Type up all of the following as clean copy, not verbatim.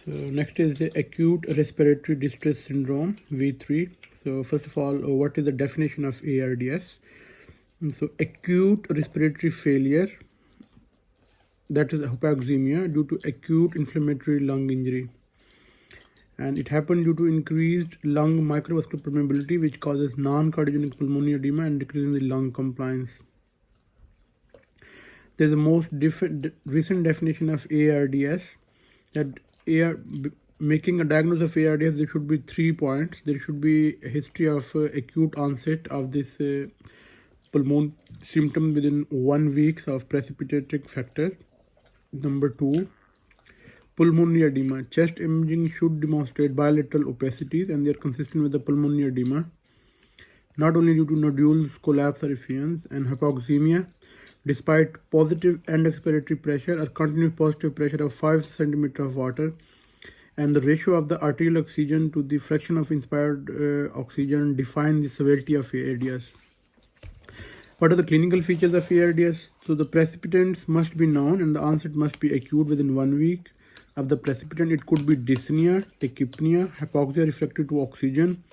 So next is the acute respiratory distress syndrome, V3. So first of all, what is the definition of ARDS? So acute respiratory failure, that is hypoxemia due to acute inflammatory lung injury. And it happened due to increased lung microvascular permeability, which causes non-cardiogenic pulmonary edema and decreasing the lung compliance. There's a most recent definition of ARDS, that making a diagnosis of ARDS, there should be 3 points. There should be a history of acute onset of this pulmonary symptom within 1 week of precipitating factor. Number 2, pulmonary edema. Chest imaging should demonstrate bilateral opacities and they are consistent with the pulmonary edema, not only due to nodules, collapse or effusions, and hypoxemia despite positive end expiratory pressure or continuous positive pressure of 5 centimeters of water, and the ratio of the arterial oxygen to the fraction of inspired oxygen define the severity of ARDS. What are the clinical features of ARDS? So the precipitants must be known and the onset must be acute within 1 week of the precipitant. It could be dyspnea, tachypnea, hypoxia refractory to oxygen,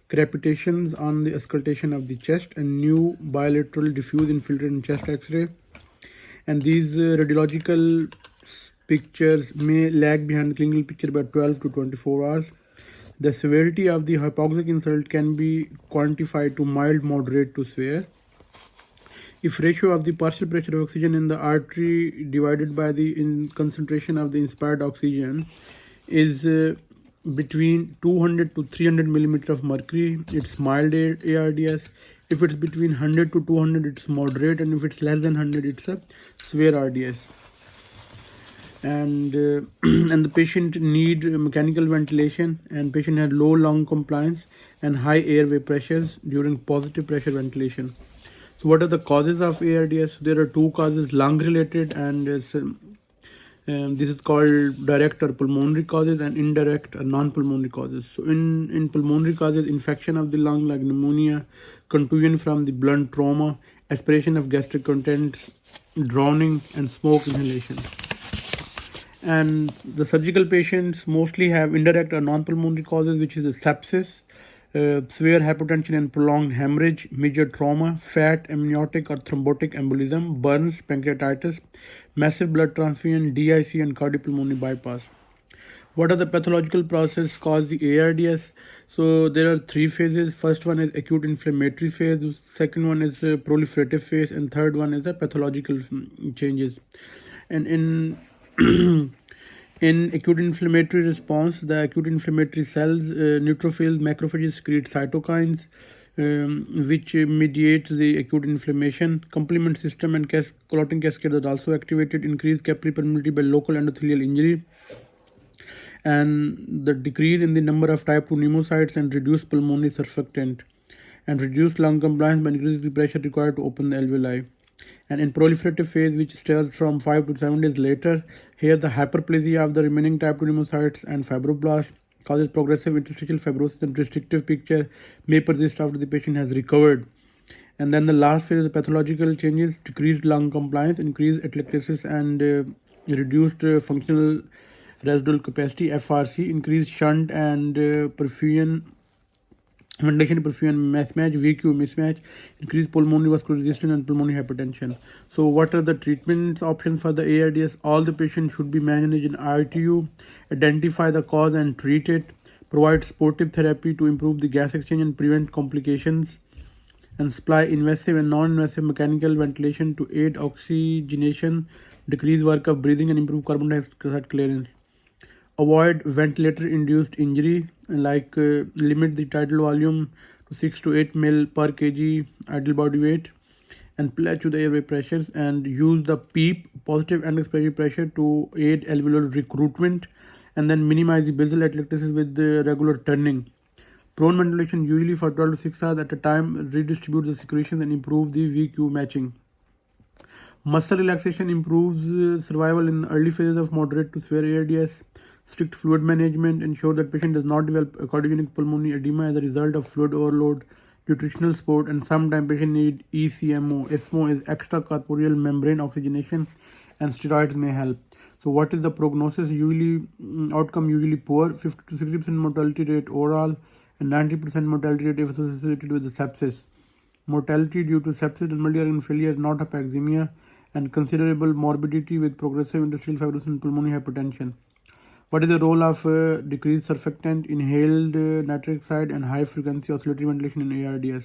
crepitations on the auscultation of the chest, and new bilateral diffuse infiltrated chest X-ray. And these radiological pictures may lag behind the clinical picture by 12 to 24 hours. The severity of the hypoxic insult can be quantified to mild, moderate to severe. If ratio of the partial pressure of oxygen in the artery divided by the concentration of the inspired oxygen is between 200 to 300 millimeter of mercury, it's mild ARDS. If it's between 100 to 200, it's moderate, and if it's less than 100, it's a severe RDS. And and the patient need mechanical ventilation, and patient had low lung compliance and high airway pressures during positive pressure ventilation. So what are the causes of ARDS? There are 2 causes, lung related, and this is called direct or pulmonary causes, and indirect or non-pulmonary causes. So in pulmonary causes, infection of the lung like pneumonia, contusion from the blunt trauma, aspiration of gastric contents, drowning, and smoke inhalation. And the surgical patients mostly have indirect or non-pulmonary causes, which is the sepsis, severe hypotension and prolonged hemorrhage, major trauma, fat, amniotic or thrombotic embolism, burns, pancreatitis, massive blood transfusion, DIC, and cardiopulmonary bypass. What are the pathological processes cause the ARDS? So there are 3 phases. First one is acute inflammatory phase, second one is proliferative phase, and third one is the pathological changes. And in in acute inflammatory response, the acute inflammatory cells, neutrophils, macrophages secrete cytokines, which mediate the acute inflammation. Complement system and clotting cascade are also activated. Increased capillary permeability by local endothelial injury, and the decrease in the number of type 2 pneumocytes, and reduced pulmonary surfactant, and reduced lung compliance by increasing the pressure required to open the alveoli. And in proliferative phase, which starts from 5 to 7 days later, here the hyperplasia of the remaining type 2 pneumocytes and fibroblasts causes progressive interstitial fibrosis, and restrictive picture may persist after the patient has recovered. And then the last phase is the pathological changes, decreased lung compliance, increased atelectasis, and reduced functional residual capacity, FRC, increased shunt and perfusion, ventilation perfusion mismatch, VQ mismatch, increased pulmonary vascular resistance, and pulmonary hypertension. So what are the treatment options for the ARDS? All the patients should be managed in ITU, identify the cause and treat it, provide supportive therapy to improve the gas exchange and prevent complications, and supply invasive and non-invasive mechanical ventilation to aid oxygenation, decrease work of breathing, and improve carbon dioxide clearance. Avoid ventilator-induced injury, like limit the tidal volume to 6 to 8 ml per kg idle body weight, and pledge to the airway pressures, and use the PEEP, positive end expiratory pressure, to aid alveolar recruitment, and then minimize the basal atelectasis with the regular turning. Prone ventilation usually for 12 to 6 hours at a time redistribute the secretions and improve the VQ matching. Muscle relaxation improves survival in the early phases of moderate to severe ARDS. Strict fluid management ensure that patient does not develop cardiogenic pulmonary edema as a result of fluid overload. Nutritional support, and sometimes patient need ECMO. ECMO is extracorporeal membrane oxygenation, and steroids may help. So what is the prognosis? Usually outcome usually poor, 50 to 60% mortality rate oral, and 90% mortality rate if associated with the sepsis. Mortality due to sepsis and multi-organ failure is not hypoxemia, and considerable morbidity with progressive interstitial fibrosis and pulmonary hypertension. What is the role of decreased surfactant, inhaled nitric oxide, and high frequency oscillatory ventilation in ARDS?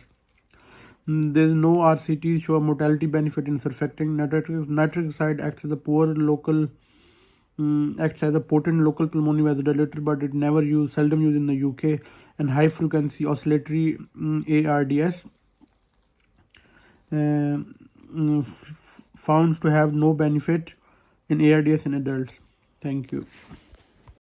There is no RCTs show a mortality benefit in surfactant. Nitric oxide acts as a potent local pulmonary vasodilator, but it seldom used in the UK. And high frequency oscillatory ARDS found to have no benefit in ARDS in adults. Thank you.